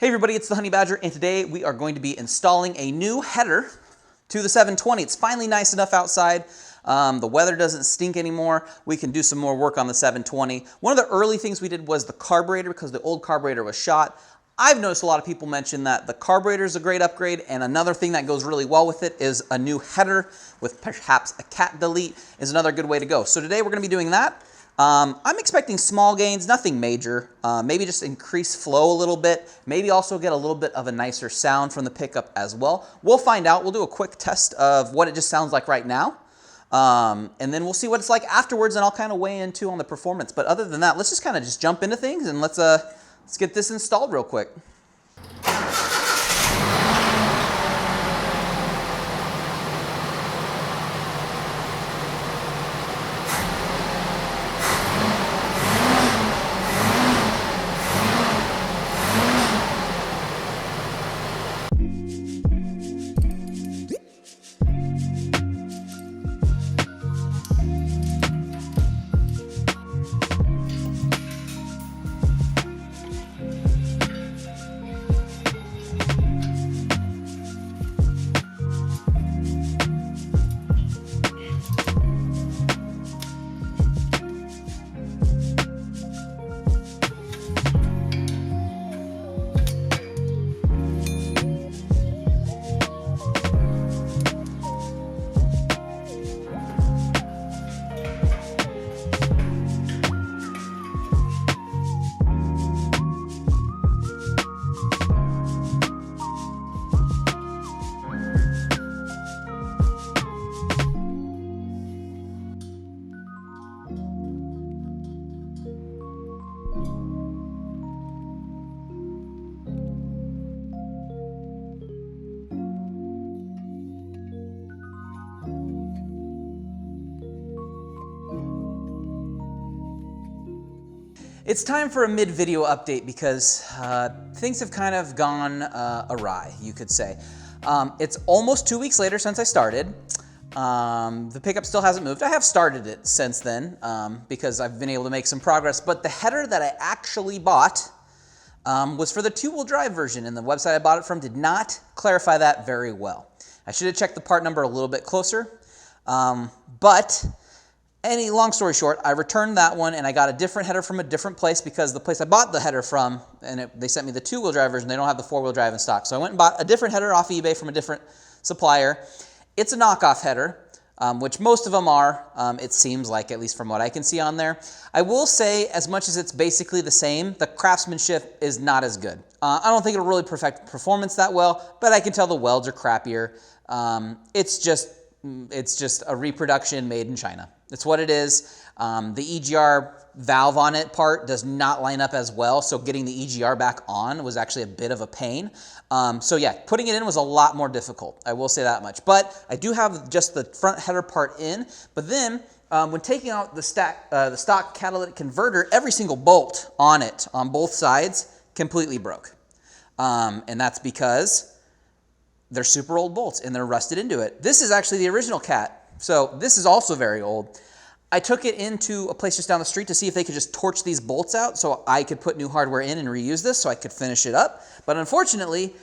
Hey everybody, it's the Honey Badger, and today we are going to be installing a new header to the 720. It's finally nice enough outside. The weather doesn't stink anymore. We can do some more work on the 720. One of the early things we did was the carburetor because the old carburetor was shot. I've noticed a lot of people mention that the carburetor is a great upgrade, and another thing that goes really well with it is a new header with perhaps a cat delete is another good way to go. So today we're going to be doing that. I'm expecting small gains, nothing major, maybe just increase flow a little bit, maybe also get a little bit of a nicer sound from the pickup as well. We'll find out. We'll do a quick test of what it just sounds like right now, and then we'll see what it's like afterwards, and I'll kind of weigh in too on the performance. But other than that, let's just kind of just jump into things, and let's get this installed real quick. It's time for a mid-video update because things have kind of gone awry, you could say. It's almost 2 weeks later since I started. The pickup still hasn't moved. I have started it since then because I've been able to make some progress, but the header that I actually bought was for the two-wheel drive version, and the website I bought it from did not clarify that very well. I should have checked the part number a little bit closer, long story short, I returned that one and I got a different header from a different place because the place I bought the header from, and they sent me the two-wheel drive version, they don't have the four-wheel drive in stock. So I went and bought a different header off eBay from a different supplier. It's a knockoff header, which most of them are, it seems like, at least from what I can see on there. I will say, as much as it's basically the same, the craftsmanship is not as good. I don't think it'll really perfect performance that well, but I can tell the welds are crappier. It's just a reproduction made in China. That's what it is. The EGR valve on it part does not line up as well, so getting the EGR back on was actually a bit of a pain. So yeah, putting it in was a lot more difficult. I will say that much. But I do have just the front header part in. But then when taking out the stock catalytic converter, every single bolt on it, on both sides, completely broke. And that's because they're super old bolts and they're rusted into it. This is actually the original Cat. So this is also very old. I took it into a place just down the street to see if they could just torch these bolts out so I could put new hardware in and reuse this so I could finish it up. But unfortunately,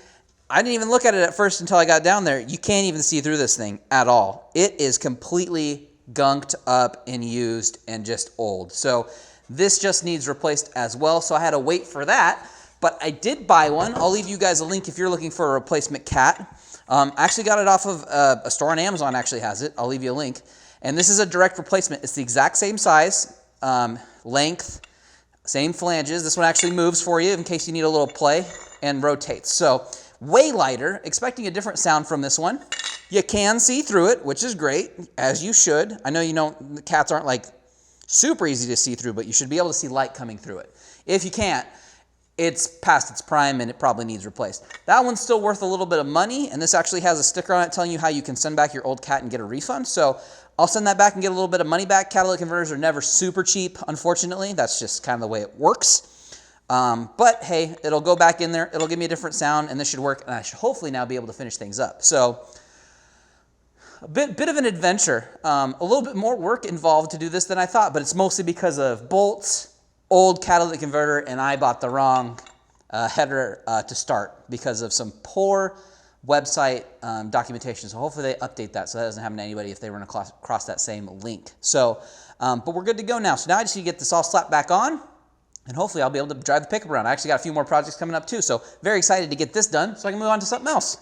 I didn't even look at it at first until I got down there. You can't even see through this thing at all. It is completely gunked up and used and just old. So this just needs replaced as well. So I had to wait for that. But I did buy one. I'll leave you guys a link if you're looking for a replacement Cat. I actually got it off of a store on Amazon actually has it. I'll leave you a link. And this is a direct replacement. It's the exact same size, length, same flanges. This one actually moves for you in case you need a little play and rotates. So way lighter, expecting a different sound from this one. You can see through it, which is great, as you should. I know the Cats aren't like super easy to see through, but you should be able to see light coming through it. If you can't, it's past its prime and it probably needs replaced. That one's still worth a little bit of money, and this actually has a sticker on it telling you how you can send back your old Cat and get a refund. So I'll send that back and get a little bit of money back. Catalytic converters are never super cheap, unfortunately. That's just kind of the way it works. But hey, it'll go back in there. It'll give me a different sound, and this should work, and I should hopefully now be able to finish things up. So a bit of an adventure. A little bit more work involved to do this than I thought, but it's mostly because of bolts, old catalytic converter, and I bought the wrong header to start because of some poor website documentation. So hopefully they update that so that doesn't happen to anybody if they run across that same link. So, but we're good to go now. So now I just need to get this all slapped back on, and hopefully I'll be able to drive the pickup around. I actually got a few more projects coming up too, so very excited to get this done so I can move on to something else.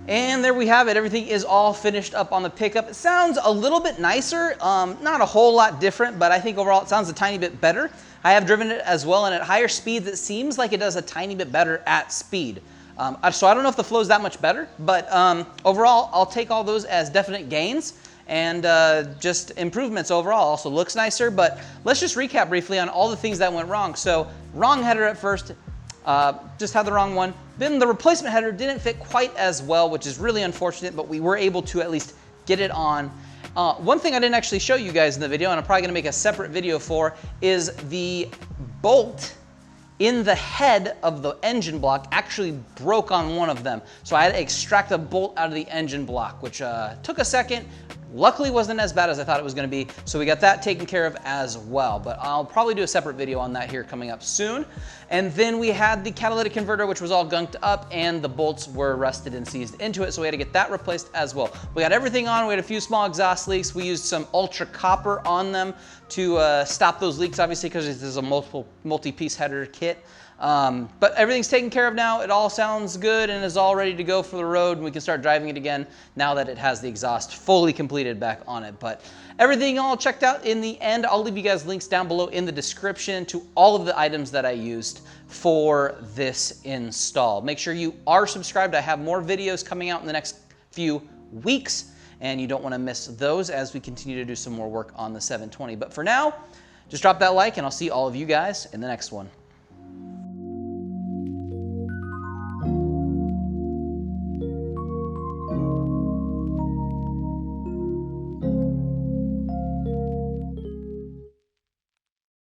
And there we have it. Everything is all finished up on the pickup. It sounds a little bit nicer, not a whole lot different, but I think overall it sounds a tiny bit better. I have driven it as well, and at higher speeds, it seems like it does a tiny bit better at speed. So I don't know if the flow is that much better, but overall, I'll take all those as definite gains and just improvements overall. Also looks nicer, but let's just recap briefly on all the things that went wrong. So wrong header at first, just had the wrong one. Then the replacement header didn't fit quite as well, which is really unfortunate, but we were able to at least get it on. One thing I didn't actually show you guys in the video, and I'm probably gonna make a separate video for, is the bolt in the head of the engine block actually broke on one of them. So I had to extract a bolt out of the engine block, which took a second. Luckily wasn't as bad as I thought it was gonna be, so we got that taken care of as well. But I'll probably do a separate video on that here coming up soon. And then we had the catalytic converter, which was all gunked up, and the bolts were rusted and seized into it, so we had to get that replaced as well. We got everything on. We had a few small exhaust leaks. We used some ultra copper on them to stop those leaks, obviously, because this is a multi-piece header kit. But everything's taken care of now. It all sounds good and is all ready to go for the road, and we can start driving it again now that it has the exhaust fully completed back on it. But everything all checked out in the end. I'll leave you guys links down below in the description to all of the items that I used for this install. Make sure you are subscribed. I have more videos coming out in the next few weeks, and you don't want to miss those as we continue to do some more work on the 720. But for now, just drop that like, and I'll see all of you guys in the next one.